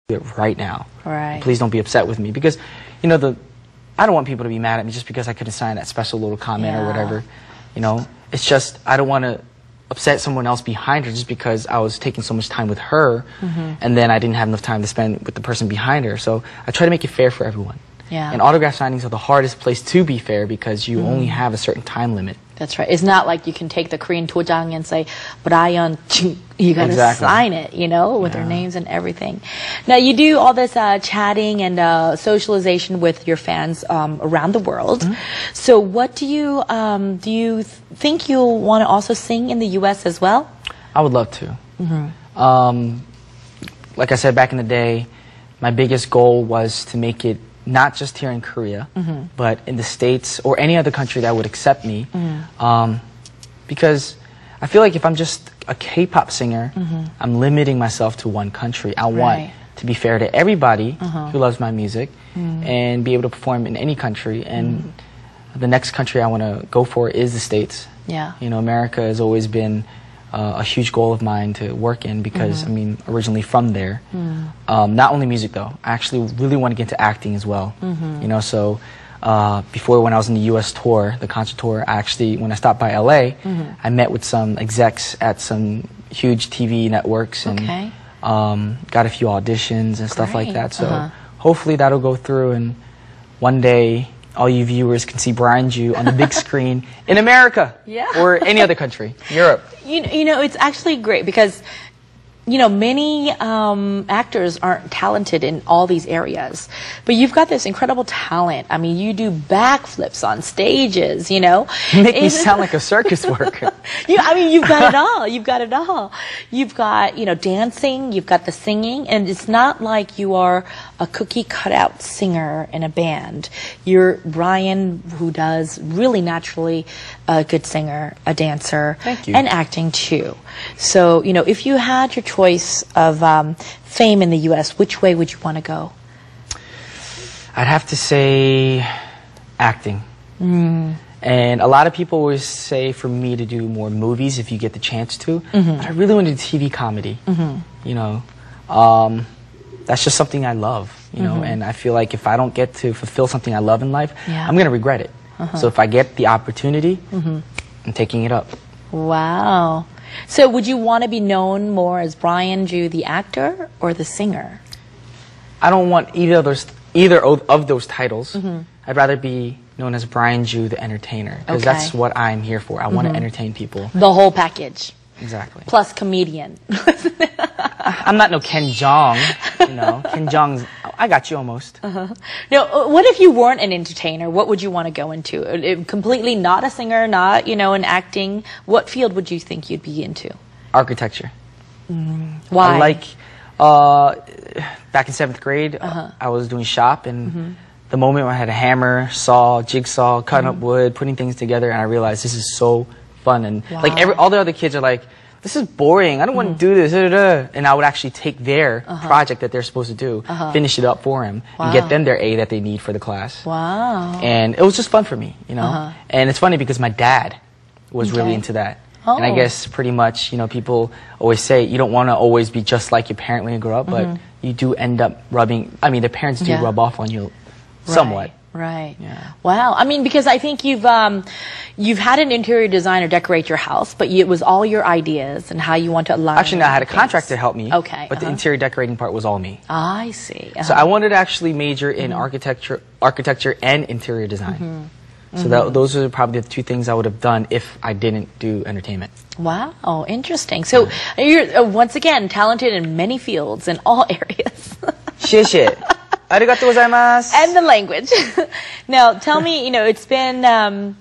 it right now. Right. Please don't be upset with me because, you know, I don't want people to be mad at me just because I couldn't sign that special little comment or whatever. You know, it's just I don't want to upset someone else behind her just because I was taking so much time with her and then I didn't have enough time to spend with the person behind her. So I try to make it fair for everyone. Yeah. And autograph signings are the hardest place to be fair because you only have a certain time limit. That's right. It's not like you can take the Korean 도장 and say, Braian, you got to sign it, you know, with their names and everything. Now, you do all this chatting and socialization with your fans around the world. So what do you think you'll want to also sing in the U.S. as well? I would love to. Like I said back in the day, my biggest goal was to make it not just here in Korea, but in the States or any other country that would accept me. Because I feel like if I'm just a K-pop singer, I'm limiting myself to one country. I want to be fair to everybody who loves my music and be able to perform in any country. And the next country I want to go for is the States. Yeah. You know, America has always been a huge goal of mine to work in because, I mean, originally from there. Not only music, though. I actually really want to get into acting as well. You know, so before when I was in the U.S. tour, the concert tour, when I stopped by L.A., I met with some execs at some huge TV networks and got a few auditions and stuff like that. So hopefully that'll go through and one day all you viewers can see Brian Ju on the big screen in America or any other country, Europe. You know, it's actually great because, you know, many actors aren't talented in all these areas. But you've got this incredible talent. I mean, you do backflips on stages, you know. You make me sound like a circus worker. I mean, you've got it all. You've got it all. You've got, you know, dancing. You've got the singing. And it's not like you are a cookie cutout singer in a band. You're Brian, who does really naturally a good singer, a dancer, and acting too. So, you know, if you had your choice of fame in the U.S., which way would you want to go? I'd have to say acting. And a lot of people always say for me to do more movies if you get the chance to. But I really want to do TV comedy. You know, that's just something I love, you know, and I feel like if I don't get to fulfill something I love in life, I'm going to regret it. So if I get the opportunity, I'm taking it up. Wow. So would you want to be known more as Brian Ju, the actor, or the singer? I don't want either of those titles. I'd rather be known as Brian Ju, the entertainer, because that's what I'm here for. I want to entertain people. The whole package. Exactly. Plus comedian. I'm not no Ken Jeong, you know. Ken Jeong's, I got you almost. Now, what if you weren't an entertainer? What would you want to go into? Completely not a singer, not, you know, in acting. What field would you think you'd be into? Architecture. Why? I like, back in 7th grade, I was doing shop, and the moment when I had a hammer, saw, jigsaw, cutting up wood, putting things together, and I realized this is so fun. And like all the other kids are like, this is boring. I don't want to do this. And I would actually take their project that they're supposed to do, finish it up for them, and get them their A that they need for the class. Wow. And it was just fun for me, you know. And it's funny because my dad was really into that. And I guess pretty much, you know, people always say you don't want to always be just like your parent when you grow up, but you do end up rubbing, I mean, the parents do rub off on you somewhat. Right. Yeah. Wow. I mean, because I think you've had an interior designer decorate your house, but it was all your ideas and how you want to align. Actually, no, I had a contractor help me. Okay. But the interior decorating part was all me. I see. So I wanted to actually major in architecture and interior design. So those are probably the two things I would have done if I didn't do entertainment. Wow. Interesting. So you're once again talented in many fields in all areas. 谢谢. Arigatou gozaimasu. And the language. Now, tell me, you know, it's been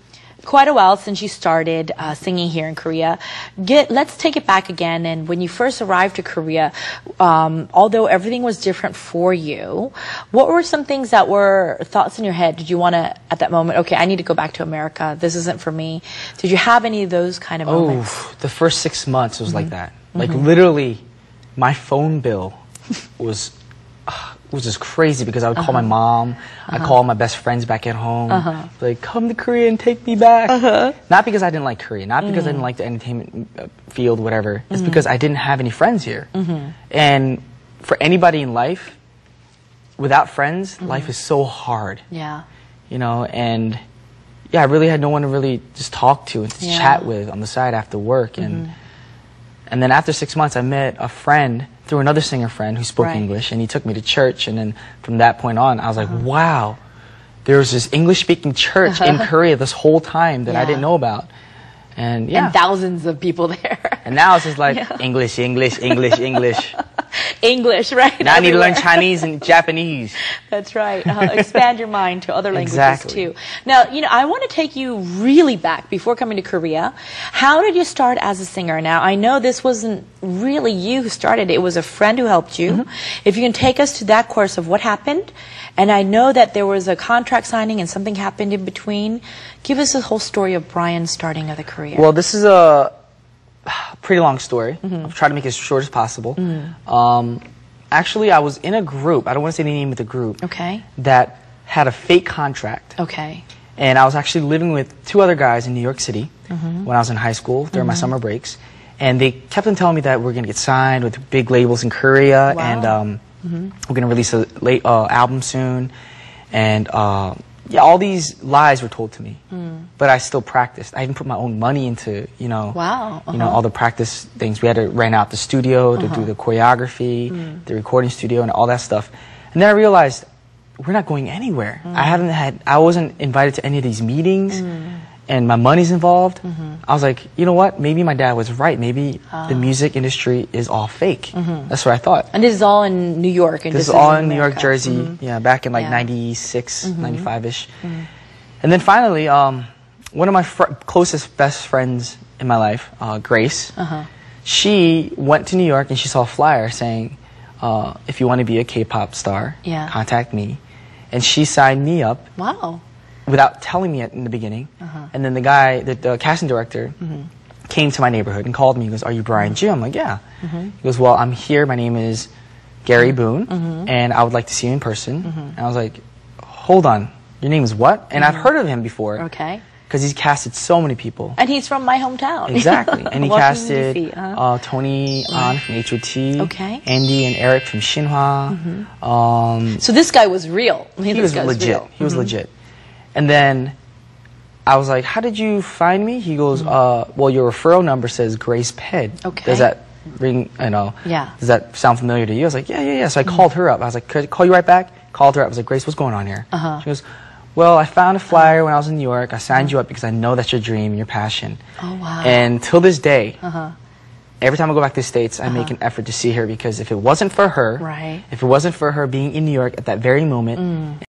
quite a while since you started singing here in Korea. Let's take it back again. And when you first arrived to Korea, although everything was different for you, what were some things that were thoughts in your head? Did you want to, at that moment, okay, I need to go back to America. This isn't for me. Did you have any of those kind of moments? Oh, the first 6 months was like that. Like literally, my phone bill was just crazy because I would call my mom, I'd call my best friends back at home, like, come to Korea and take me back. Not because I didn't like Korea, not because I didn't like the entertainment field, whatever. It's because I didn't have any friends here. And for anybody in life, without friends, life is so hard. Yeah. You know, and yeah, I really had no one to really just talk to and to chat with on the side after work. And then after 6 months, I met a friend through another singer friend who spoke English, and he took me to church. And then from that point on, I was like, wow, there was this English-speaking church in Korea this whole time that I didn't know about. And And thousands of people there. And now it's just like English, English, English, English. English, right? Now I need to learn Chinese and Japanese. That's right. Expand your mind to other languages Exactly. too. Now, you know, I want to take you really back before coming to Korea. How did you start as a singer? Now, I know this wasn't really you who started. It was a friend who helped you. If you can take us to that course of what happened. And I know that there was a contract signing and something happened in between. Give us the whole story of Brian starting as a career. Well, this is a pretty long story. I'll try to make it as short as possible. Actually, I was in a group, I don't want to say the name of the group, that had a fake contract. Okay. And I was actually living with 2 other guys in New York City when I was in high school during my summer breaks. And they kept on telling me that we're going to get signed with big labels in Korea. Wow. And we're going to release a late album soon. And yeah, all these lies were told to me. But I still practiced. I even put my own money into, you know, you know, all the practice things. We had to rent out the studio to do the choreography, the recording studio, and all that stuff. And then I realized we're not going anywhere. I wasn't invited to any of these meetings, and my money's involved. I was like, you know what? Maybe my dad was right. Maybe the music industry is all fake. That's what I thought. And this is all in New York. And this is all in New York, Jersey. Yeah, back in like 96, 95-ish. And then finally, one of my closest best friends in my life, Grace, she went to New York and she saw a flyer saying, if you want to be a K-pop star, contact me. And she signed me up. Wow. Without telling me in the beginning. And then the guy, the casting director, came to my neighborhood and called me. He goes, "Are you Brian Ju?" I'm like, "Yeah." He goes, "Well, I'm here. My name is Gary Boone, and I would like to see you in person." And I was like, "Hold on. Your name is what?" And I've heard of him before. Okay. Because he's casted so many people. And he's from my hometown. Exactly. And he casted DC, Tony An from HOT, Okay. Andy and Eric from Shinhwa. So this guy was real. He was legit. He was legit. And then I was like, "How did you find me?" He goes, "Well, your referral number says Grace Ped. Okay. Does that ring, you know, does that sound familiar to you?" I was like, yeah. So I called her up. I was like, "Could I call you right back?" Called her up. I was like, "Grace, what's going on here?" She goes, "Well, I found a flyer when I was in New York. I signed you up because I know that's your dream and your passion." Oh, wow. And till this day, every time I go back to the States, I make an effort to see her because if it wasn't for her, if it wasn't for her being in New York at that very moment,